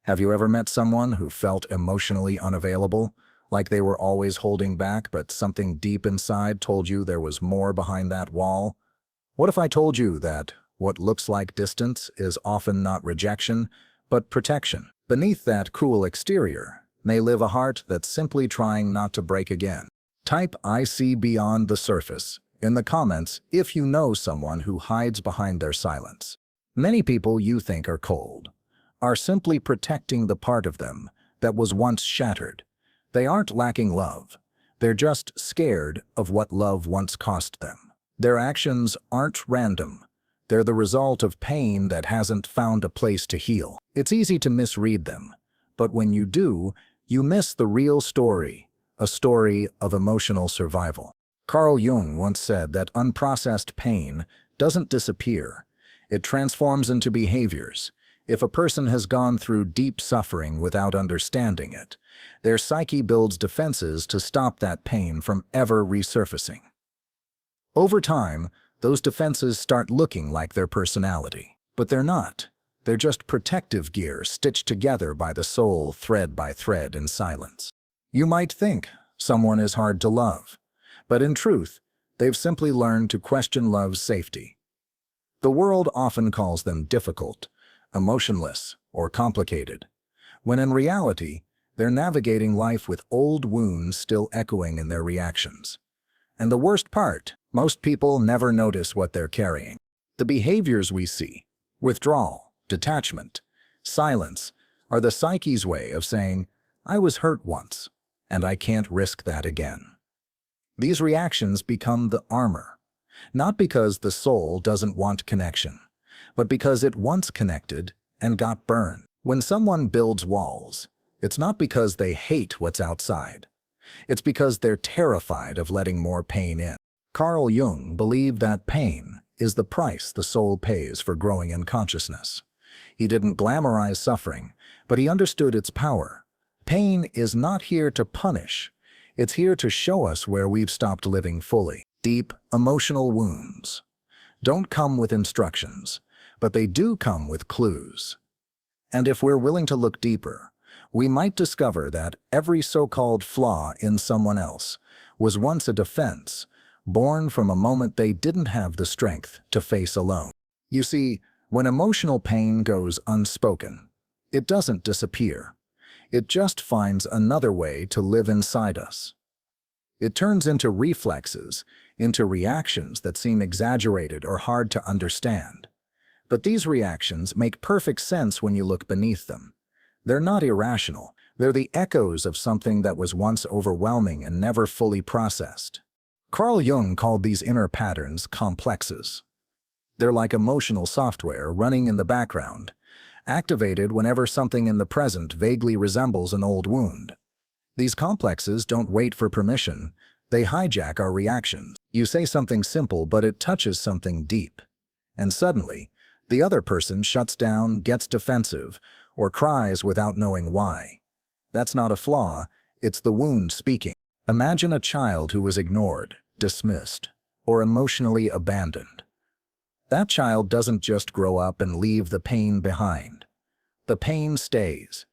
Have you ever met someone who felt emotionally unavailable, like they were always holding back, but something deep inside told you there was more behind that wall? What if I told you that what looks like distance is often not rejection, but protection? Beneath that cool exterior may live a heart that's simply trying not to break again. Type "I see beyond the surface" in the comments if you know someone who hides behind their silence. Many people you think are cold are simply protecting the part of them that was once shattered. They aren't lacking love. They're just scared of what love once cost them. Their actions aren't random. They're the result of pain that hasn't found a place to heal. It's easy to misread them, but when you do, you miss the real story, a story of emotional survival. Carl Jung once said that unprocessed pain doesn't disappear. It transforms into behaviors. If a person has gone through deep suffering without understanding it, their psyche builds defenses to stop that pain from ever resurfacing. Over time, those defenses start looking like their personality. But they're not. They're just protective gear stitched together by the soul thread by thread in silence. You might think someone is hard to love, but in truth, they've simply learned to question love's safety. The world often calls them difficult, emotionless, or complicated, when in reality, they're navigating life with old wounds still echoing in their reactions. And the worst part, most people never notice what they're carrying. The behaviors we see, withdrawal, detachment, silence, are the psyche's way of saying, "I was hurt once, and I can't risk that again." These reactions become the armor, not because the soul doesn't want connection, but because it once connected and got burned. When someone builds walls, it's not because they hate what's outside. It's because they're terrified of letting more pain in. Carl Jung believed that pain is the price the soul pays for growing in consciousness. He didn't glamorize suffering, but he understood its power. Pain is not here to punish. It's here to show us where we've stopped living fully. Deep, emotional wounds don't come with instructions, but they do come with clues. And if we're willing to look deeper, we might discover that every so-called flaw in someone else was once a defense, born from a moment they didn't have the strength to face alone. You see, when emotional pain goes unspoken, it doesn't disappear. It just finds another way to live inside us. It turns into reflexes, into reactions that seem exaggerated or hard to understand. But these reactions make perfect sense when you look beneath them. They're not irrational. They're the echoes of something that was once overwhelming and never fully processed. Carl Jung called these inner patterns complexes. They're like emotional software running in the background, activated whenever something in the present vaguely resembles an old wound. These complexes don't wait for permission. They hijack our reactions. You say something simple, but it touches something deep. And suddenly, the other person shuts down, gets defensive, or cries without knowing why. That's not a flaw, it's the wound speaking. Imagine a child who was ignored, dismissed, or emotionally abandoned. That child doesn't just grow up and leave the pain behind. The pain stays.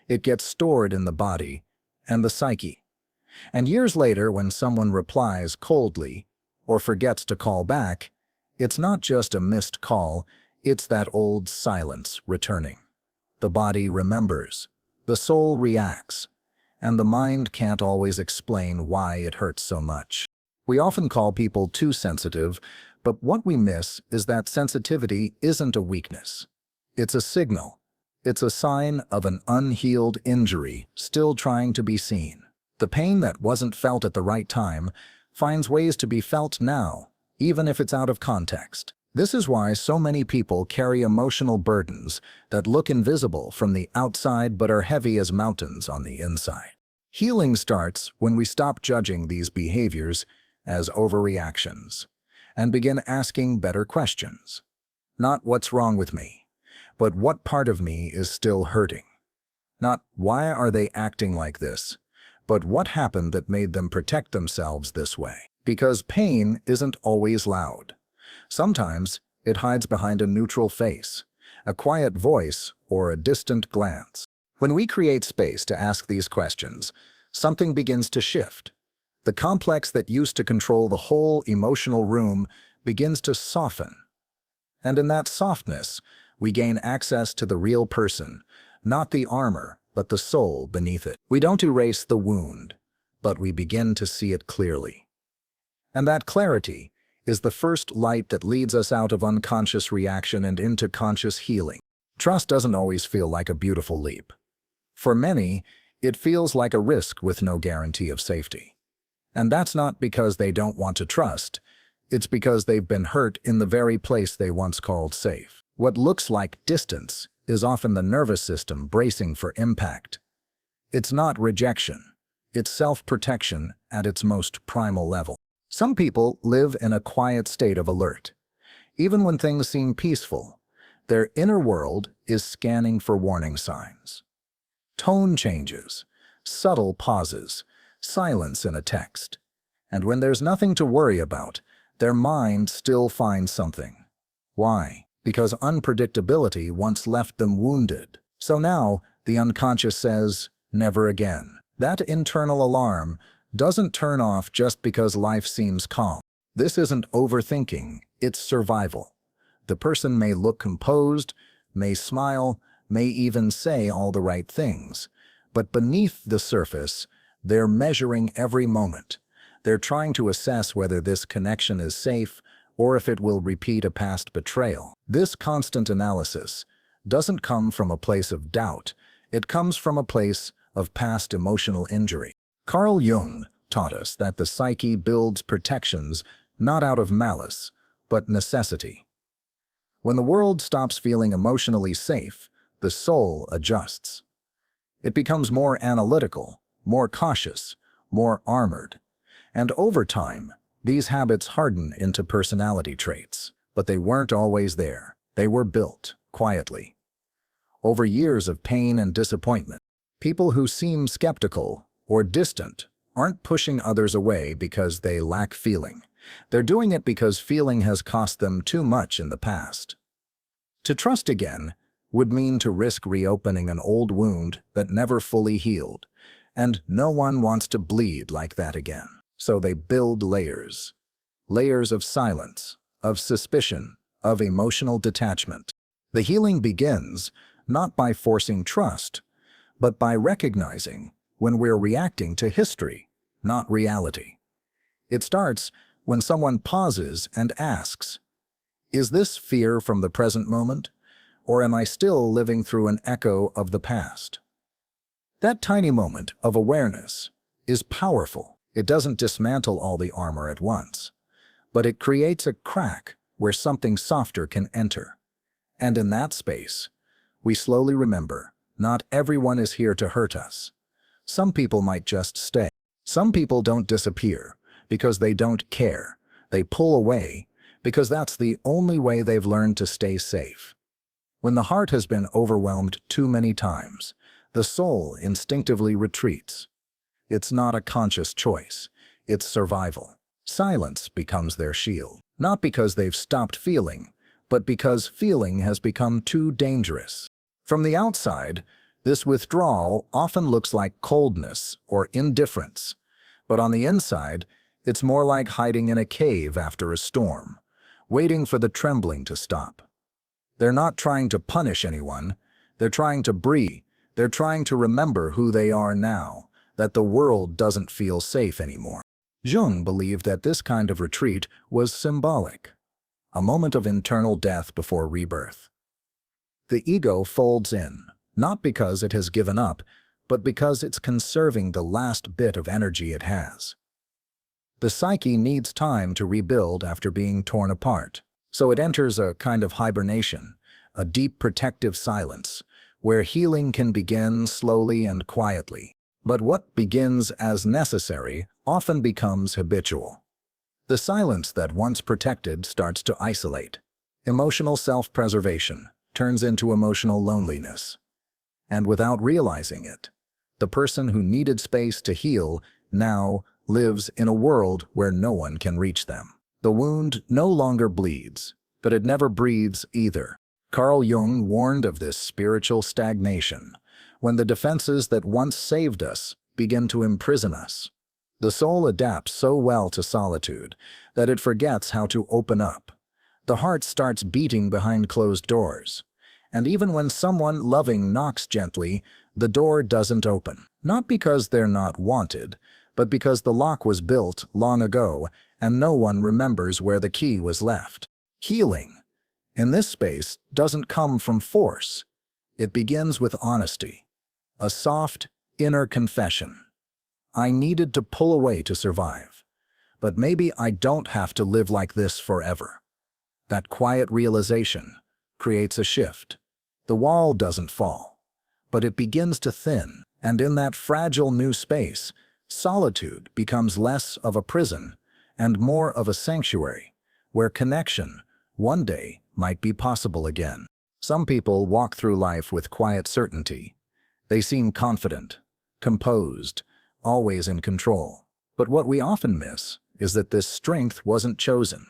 It gets stored in the body and the psyche. And years later, when someone replies coldly or forgets to call back, it's not just a missed call, it's that old silence returning. The body remembers, the soul reacts, and the mind can't always explain why it hurts so much. We often call people too sensitive, but what we miss is that sensitivity isn't a weakness. It's a signal. It's a sign of an unhealed injury still trying to be seen. The pain that wasn't felt at the right time finds ways to be felt now, even if it's out of context. This is why so many people carry emotional burdens that look invisible from the outside but are heavy as mountains on the inside. Healing starts when we stop judging these behaviors as overreactions and begin asking better questions. Not what's wrong with me, but what part of me is still hurting. Not why are they acting like this, but what happened that made them protect themselves this way. Because pain isn't always loud. Sometimes it hides behind a neutral face, a quiet voice, or a distant glance. When we create space to ask these questions, something begins to shift. The complex that used to control the whole emotional room begins to soften. And in that softness, we gain access to the real person, not the armor, but the soul beneath it. We don't erase the wound, but we begin to see it clearly. And that clarity is the first light that leads us out of unconscious reaction and into conscious healing. Trust doesn't always feel like a beautiful leap. For many, it feels like a risk with no guarantee of safety. And that's not because they don't want to trust. It's because they've been hurt in the very place they once called safe. What looks like distance is often the nervous system bracing for impact. It's not rejection. It's self-protection at its most primal level. Some people live in a quiet state of alert. Even when things seem peaceful, their inner world is scanning for warning signs. Tone changes, subtle pauses, silence in a text. And when there's nothing to worry about, their mind still finds something. Why? Because unpredictability once left them wounded. So now, the unconscious says, never again. That internal alarm doesn't turn off just because life seems calm. This isn't overthinking, it's survival. The person may look composed, may smile, may even say all the right things, but beneath the surface, they're measuring every moment. They're trying to assess whether this connection is safe or if it will repeat a past betrayal. This constant analysis doesn't come from a place of doubt. It comes from a place of past emotional injury. Carl Jung taught us that the psyche builds protections not out of malice, but necessity. When the world stops feeling emotionally safe, the soul adjusts. It becomes more analytical, more cautious, more armored. And over time, these habits harden into personality traits. But they weren't always there. They were built, quietly. Over years of pain and disappointment, people who seem skeptical or distant aren't pushing others away because they lack feeling. They're doing it because feeling has cost them too much in the past. To trust again would mean to risk reopening an old wound that never fully healed, and no one wants to bleed like that again. So they build layers. Layers of silence, of suspicion, of emotional detachment. The healing begins not by forcing trust, but by recognizing when we're reacting to history, not reality. It starts when someone pauses and asks, is this fear from the present moment, or am I still living through an echo of the past? That tiny moment of awareness is powerful. It doesn't dismantle all the armor at once, but it creates a crack where something softer can enter. And in that space, we slowly remember, not everyone is here to hurt us. Some people might just stay. Some people don't disappear because they don't care. They pull away because that's the only way they've learned to stay safe. When the heart has been overwhelmed too many times, the soul instinctively retreats. It's not a conscious choice. It's survival. Silence becomes their shield, not because they've stopped feeling, but because feeling has become too dangerous. From the outside, this withdrawal often looks like coldness or indifference, but on the inside, it's more like hiding in a cave after a storm, waiting for the trembling to stop. They're not trying to punish anyone. They're trying to breathe. They're trying to remember who they are now, that the world doesn't feel safe anymore. Jung believed that this kind of retreat was symbolic, a moment of internal death before rebirth. The ego folds in, not because it has given up, but because it's conserving the last bit of energy it has. The psyche needs time to rebuild after being torn apart, so it enters a kind of hibernation, a deep protective silence, where healing can begin slowly and quietly. But what begins as necessary often becomes habitual. The silence that once protected starts to isolate. Emotional self-preservation turns into emotional loneliness. And without realizing it, the person who needed space to heal now lives in a world where no one can reach them. The wound no longer bleeds, but it never breathes either. Carl Jung warned of this spiritual stagnation. when the defenses that once saved us begin to imprison us. The soul adapts so well to solitude that it forgets how to open up. The heart starts beating behind closed doors. And even when someone loving knocks gently, the door doesn't open. Not because they're not wanted, but because the lock was built long ago and no one remembers where the key was left. Healing, in this space, doesn't come from force. It begins with honesty. A soft, inner confession. I needed to pull away to survive. But maybe I don't have to live like this forever. That quiet realization creates a shift. The wall doesn't fall, but it begins to thin, and in that fragile new space, solitude becomes less of a prison and more of a sanctuary, where connection, one day, might be possible again. Some people walk through life with quiet certainty. They seem confident, composed, always in control. But what we often miss is that this strength wasn't chosen.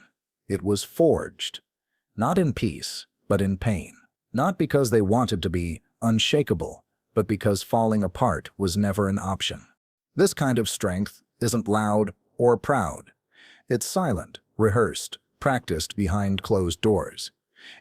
It was forged, not in peace, but in pain. Not because they wanted to be unshakable, but because falling apart was never an option. This kind of strength isn't loud or proud. It's silent, rehearsed, practiced behind closed doors.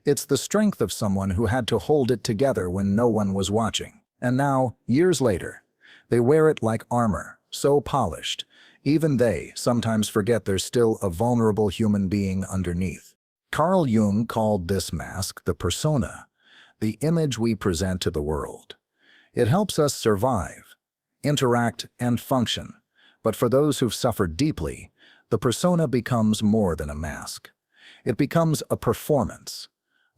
It's the strength of someone who had to hold it together when no one was watching. And now, years later, they wear it like armor, so polished, even they sometimes forget there's still a vulnerable human being underneath. Carl Jung called this mask the persona, the image we present to the world. It helps us survive, interact, and function. But for those who've suffered deeply, the persona becomes more than a mask. It becomes a performance,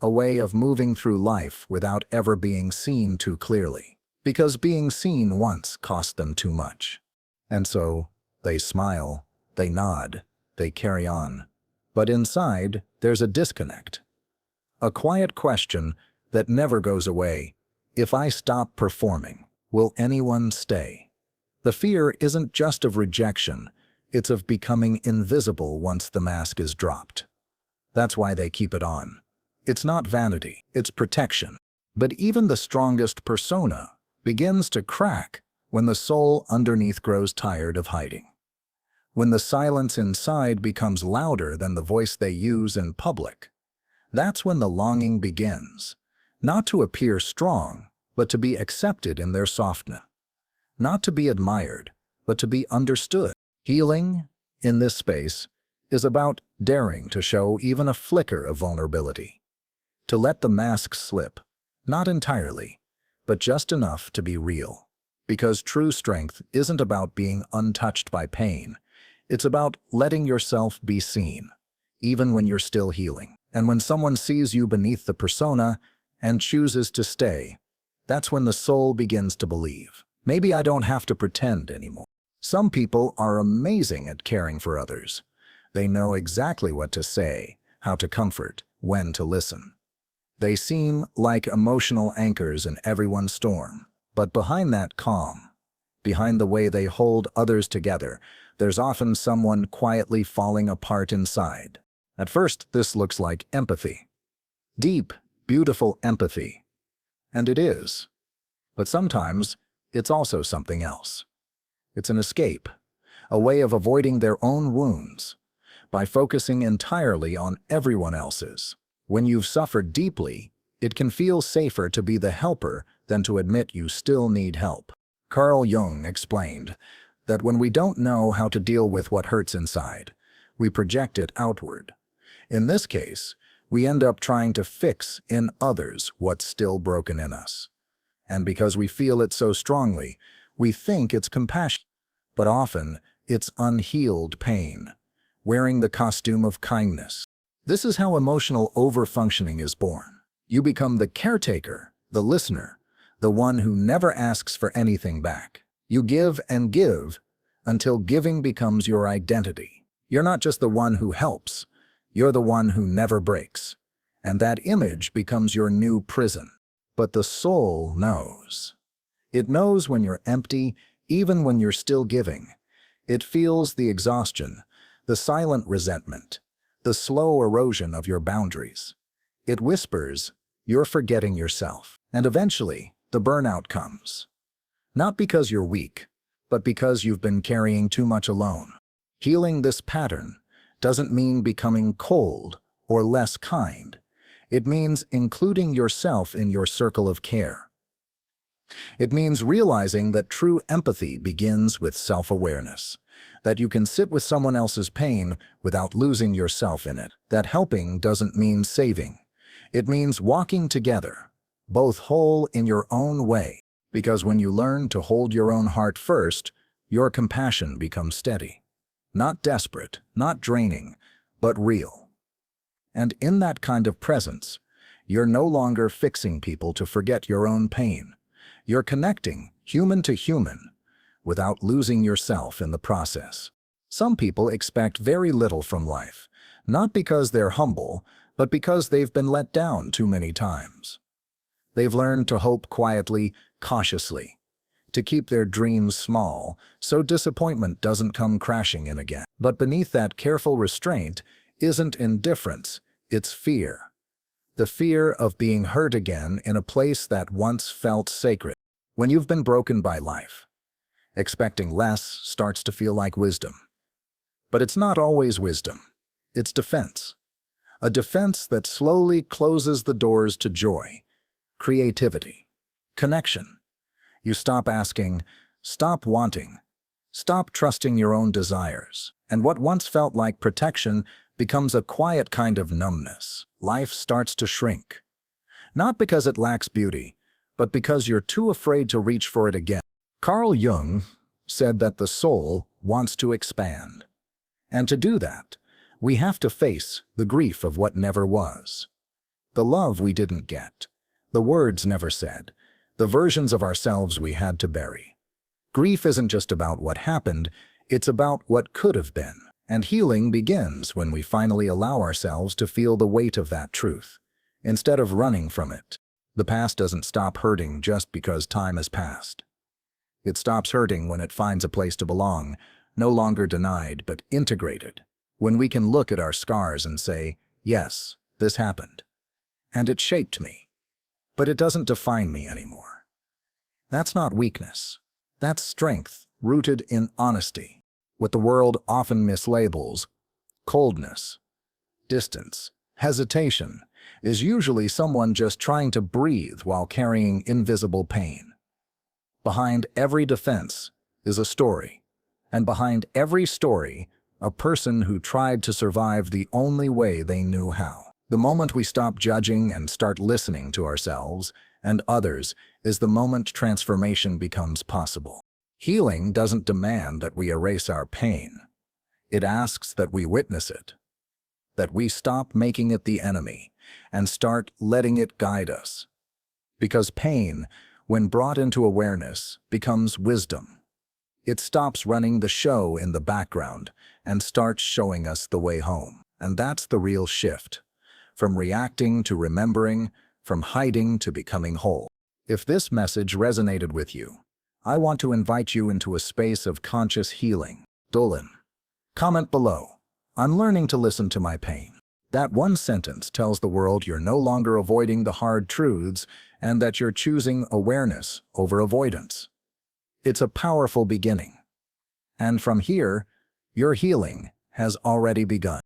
a way of moving through life without ever being seen too clearly. Because being seen once cost them too much. And so, they smile, they nod, they carry on. But inside, there's a disconnect. A quiet question that never goes away. If I stop performing, will anyone stay? The fear isn't just of rejection, it's of becoming invisible once the mask is dropped. That's why they keep it on. It's not vanity, it's protection. But even the strongest persona begins to crack when the soul underneath grows tired of hiding. When the silence inside becomes louder than the voice they use in public. That's when the longing begins. Not to appear strong, but to be accepted in their softness. Not to be admired, but to be understood. Healing, in this space, is about daring to show even a flicker of vulnerability. To let the mask slip, not entirely, but just enough to be real. Because true strength isn't about being untouched by pain. It's about letting yourself be seen, even when you're still healing. And when someone sees you beneath the persona and chooses to stay, that's when the soul begins to believe. Maybe I don't have to pretend anymore. Some people are amazing at caring for others. They know exactly what to say, how to comfort, when to listen. They seem like emotional anchors in everyone's storm. But behind that calm, behind the way they hold others together, there's often someone quietly falling apart inside. At first, this looks like empathy. Deep, beautiful empathy. And it is. But sometimes, it's also something else. It's an escape, a way of avoiding their own wounds, by focusing entirely on everyone else's. When you've suffered deeply, it can feel safer to be the helper than to admit you still need help. Carl Jung explained that when we don't know how to deal with what hurts inside, we project it outward. In this case, we end up trying to fix in others what's still broken in us. And because we feel it so strongly, we think it's compassion. But often, it's unhealed pain, wearing the costume of kindness. This is how emotional overfunctioning is born. You become the caretaker, the listener, the one who never asks for anything back. You give and give until giving becomes your identity. You're not just the one who helps, you're the one who never breaks. And that image becomes your new prison. But the soul knows. It knows when you're empty, even when you're still giving. It feels the exhaustion, the silent resentment, the slow erosion of your boundaries. It whispers, you're forgetting yourself. And eventually, the burnout comes. Not because you're weak, but because you've been carrying too much alone. Healing this pattern doesn't mean becoming cold or less kind. It means including yourself in your circle of care. It means realizing that true empathy begins with self-awareness, that you can sit with someone else's pain without losing yourself in it, that helping doesn't mean saving. It means walking together, both whole in your own way, because when you learn to hold your own heart first, your compassion becomes steady. Not desperate, not draining, but real. And in that kind of presence, you're no longer fixing people to forget your own pain. You're connecting, human to human, without losing yourself in the process. Some people expect very little from life, not because they're humble, but because they've been let down too many times. They've learned to hope quietly, cautiously, to keep their dreams small, so disappointment doesn't come crashing in again. But beneath that careful restraint isn't indifference, it's fear. The fear of being hurt again in a place that once felt sacred. When you've been broken by life, expecting less starts to feel like wisdom. But it's not always wisdom. It's defense. A defense that slowly closes the doors to joy, creativity, connection. You stop asking, stop wanting, stop trusting your own desires. And what once felt like protection becomes a quiet kind of numbness. Life starts to shrink. Not because it lacks beauty, but because you're too afraid to reach for it again. Carl Jung said that the soul wants to expand. And to do that, we have to face the grief of what never was. The love we didn't get, the words never said, the versions of ourselves we had to bury. Grief isn't just about what happened, it's about what could have been. And healing begins when we finally allow ourselves to feel the weight of that truth, instead of running from it. The past doesn't stop hurting just because time has passed. It stops hurting when it finds a place to belong, no longer denied but integrated. When we can look at our scars and say, yes, this happened. And it shaped me. But it doesn't define me anymore. That's not weakness. That's strength, rooted in honesty. What the world often mislabels coldness, distance, hesitation, is usually someone just trying to breathe while carrying invisible pain. Behind every defense is a story, and behind every story, a person who tried to survive the only way they knew how. The moment we stop judging and start listening to ourselves and others is the moment transformation becomes possible. Healing doesn't demand that we erase our pain. It asks that we witness it, that we stop making it the enemy and start letting it guide us. Because pain, when brought into awareness, becomes wisdom. It stops running the show in the background and starts showing us the way home. And that's the real shift. From reacting to remembering, from hiding to becoming whole. If this message resonated with you, I want to invite you into a space of conscious healing. Dolan. Comment below. I'm learning to listen to my pain. That one sentence tells the world you're no longer avoiding the hard truths and that you're choosing awareness over avoidance. It's a powerful beginning. And from here, your healing has already begun.